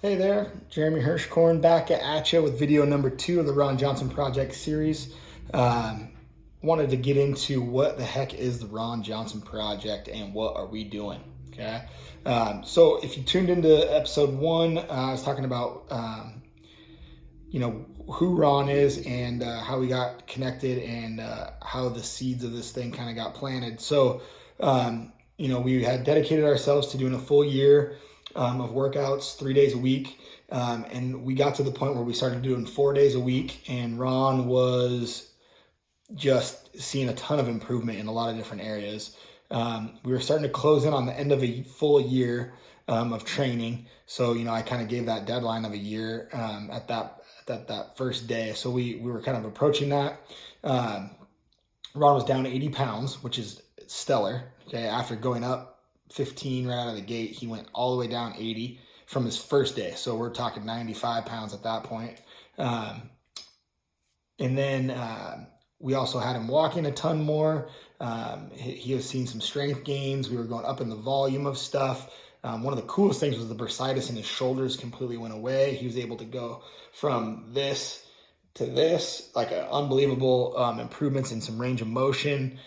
Hey there, Jeremy Hirschkorn back at you with video number 2 of the Ron Johnson Project series. Um, Wanted to get into what the heck is the Ron Johnson Project and what are we doing, okay? So if you tuned into episode 1, I was talking about, who Ron is and how we got connected and how the seeds of this thing kind of got planted. So, we had dedicated ourselves to doing a full year of workouts 3 days a week. And we got to the point where we started doing 4 days a week, and Ron was just seeing a ton of improvement in a lot of different areas. We were starting to close in on the end of a full year of training. So, I kind of gave that deadline of a year at that first day. So we were kind of approaching that. Ron was down 80 pounds, which is stellar. Okay, after going up 15 right out of the gate, he went all the way down 80 from his first day. So we're talking 95 pounds at that point. And then we also had him walking a ton more. He was seeing some strength gains. We were going up in the volume of stuff. One of the coolest things was the bursitis in his shoulders completely went away. He was able to go from this to this, like unbelievable improvements in some range of motion.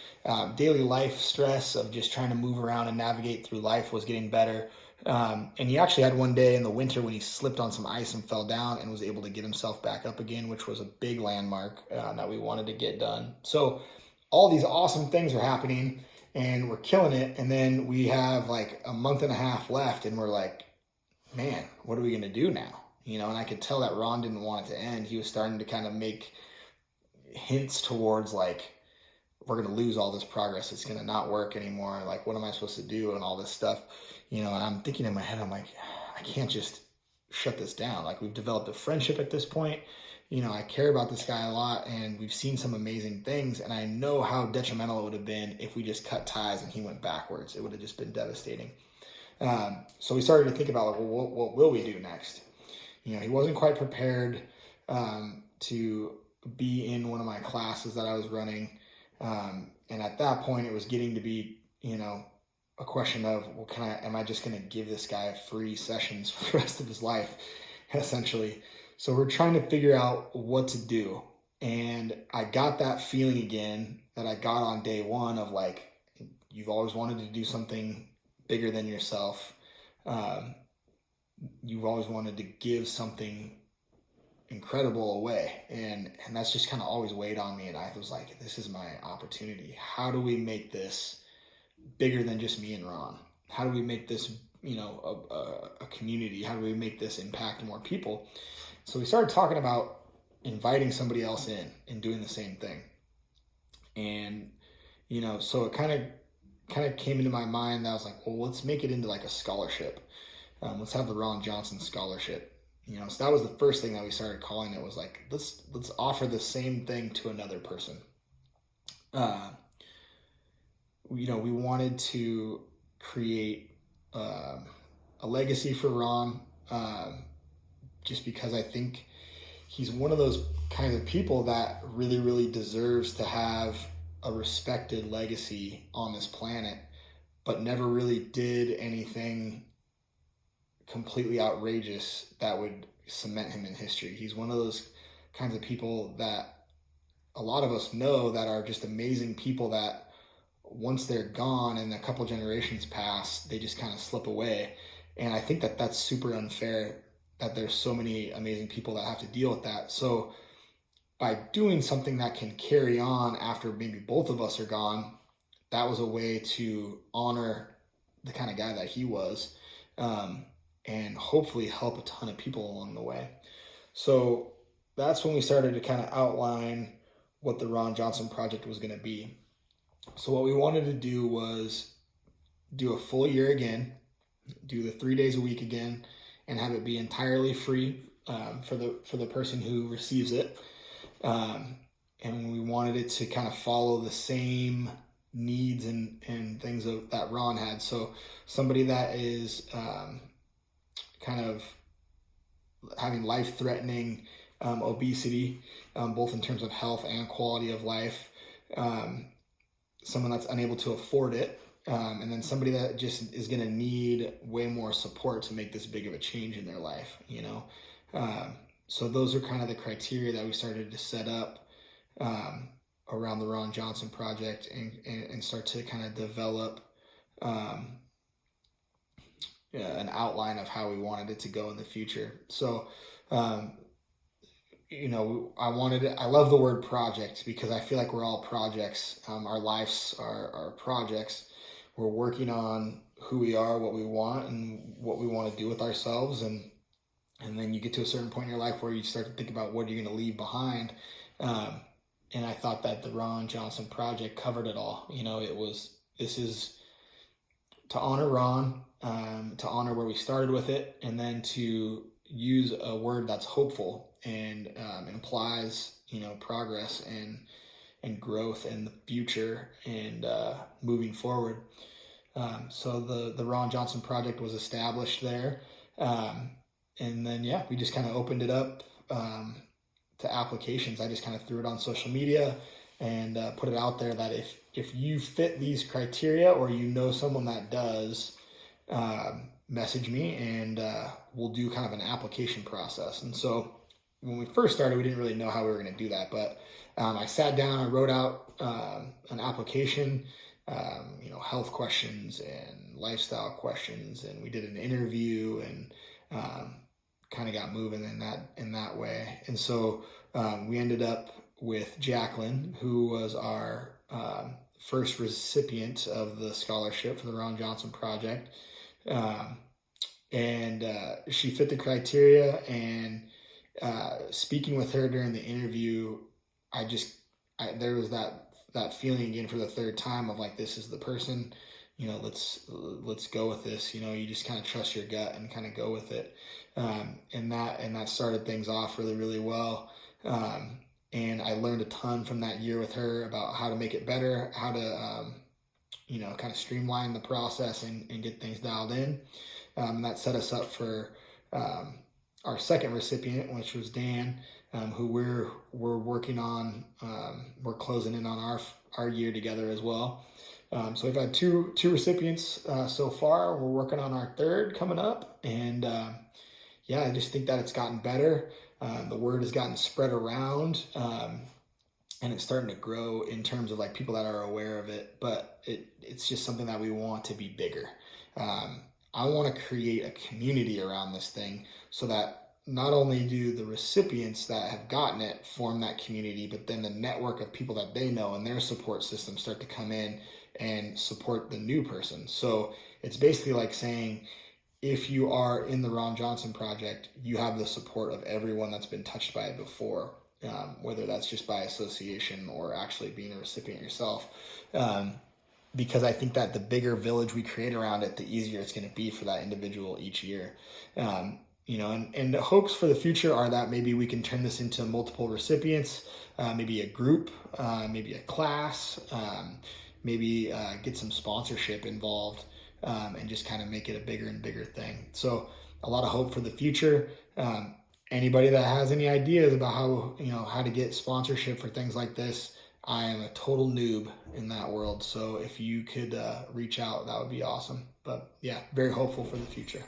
Daily life stress of just trying to move around and navigate through life was getting better. And he actually had one day in the winter when he slipped on some ice and fell down and was able to get himself back up again, which was a big landmark that we wanted to get done. So all these awesome things are happening and we're killing it. And then we have like a month and a half left and we're like, man, what are we going to do now? And I could tell that Ron didn't want it to end. He was starting to kind of make hints towards like, we're going to lose all this progress. It's going to not work anymore. Like, what am I supposed to do? And all this stuff, and I'm thinking in my head, I'm like, I can't just shut this down. Like, we've developed a friendship at this point. I care about this guy a lot and we've seen some amazing things. And I know how detrimental it would have been if we just cut ties and he went backwards. It would have just been devastating. So we started to think about like, well, what will we do next? He wasn't quite prepared to be in one of my classes that I was running. And at that point, it was getting to be, a question of, well, am I just going to give this guy free sessions for the rest of his life, essentially? So we're trying to figure out what to do. And I got that feeling again that I got on day one of like, you've always wanted to do something bigger than yourself. You've always wanted to give something incredible away. And that's just kind of always weighed on me. And I was like, this is my opportunity. How do we make this bigger than just me and Ron? How do we make this, a community? How do we make this impact more people? So we started talking about inviting somebody else in and doing the same thing. And, so it kind of came into my mind that I was like, well, let's make it into like a scholarship. Let's have the Ron Johnson Scholarship. So that was the first thing that we started calling it, was like, let's offer the same thing to another person. We wanted to create a legacy for Ron, just because I think he's one of those kinds of people that really, really deserves to have a respected legacy on this planet, but never really did anything completely outrageous that would cement him in history. He's one of those kinds of people that a lot of us know that are just amazing people that once they're gone and a couple generations pass, they just kind of slip away. And I think that that's super unfair that there's so many amazing people that have to deal with that. So by doing something that can carry on after maybe both of us are gone, that was a way to honor the kind of guy that he was. And hopefully help a ton of people along the way. So that's when we started to kind of outline what the Ron Johnson Project was going to be. So what we wanted to do was do a full year again, do the 3 days a week again, and have it be entirely free for the person who receives it. And we wanted it to kind of follow the same needs and things that Ron had. So somebody that is kind of having life-threatening obesity, both in terms of health and quality of life, someone that's unable to afford it, and then somebody that just is going to need way more support to make this big of a change in their life, you know? So those are kind of the criteria that we started to set up around the Ron Johnson Project, and start to kind of develop an outline of how we wanted it to go in the future. So, you know, I love the word project because I feel like we're all projects. Our lives are projects. We're working on who we are, what we want, and what we want to do with ourselves. And then you get to a certain point in your life where you start to think about what you're going to leave behind. And I thought that the Ron Johnson Project covered it all. You know, this is to honor Ron, to honor where we started with it, and then to use a word that's hopeful and implies, you know, progress and growth in the future and moving forward. So the Ron Johnson Project was established there. And then, yeah, we just kind of opened it up to applications. I just kind of threw it on social media and put it out there that if you fit these criteria, or you know someone that does, message me, and we'll do kind of an application process. And so when we first started, we didn't really know how we were going to do that, but I sat down, I wrote out an application, you know, health questions and lifestyle questions, and we did an interview, and kind of got moving in that way. And so we ended up with Jacqueline, who was our first recipient of the scholarship for the Ron Johnson Project. And she fit the criteria, and speaking with her during the interview, there was that feeling again for the third time of like, this is the person, you know, let's go with this. You know, you just kind of trust your gut and kind of go with it. And that started things off really, really well. And I learned a ton from that year with her about how to make it better, how to, you know, kind of streamline the process and get things dialed in. And that set us up for our second recipient, which was Dan, who we're working on. We're closing in on our year together as well. So we've had two recipients so far. We're working on our third coming up, and yeah, I just think that it's gotten better. The word has gotten spread around, and it's starting to grow in terms of like people that are aware of it. But it's just something that we want to be bigger. I want to create a community around this thing so that not only do the recipients that have gotten it form that community, but then the network of people that they know and their support system start to come in and support the new person. So it's basically like saying, if you are in the Ron Johnson Project, you have the support of everyone that's been touched by it before, whether that's just by association or actually being a recipient yourself. Because I think that the bigger village we create around it, the easier it's going to be for that individual each year. You know, and the hopes for the future are that maybe we can turn this into multiple recipients, maybe a group, maybe a class, maybe get some sponsorship involved, and just kind of make it a bigger and bigger thing. So a lot of hope for the future. Anybody that has any ideas about how to get sponsorship for things like this, I am a total noob in that world. So if you could reach out, that would be awesome. But yeah, very hopeful for the future.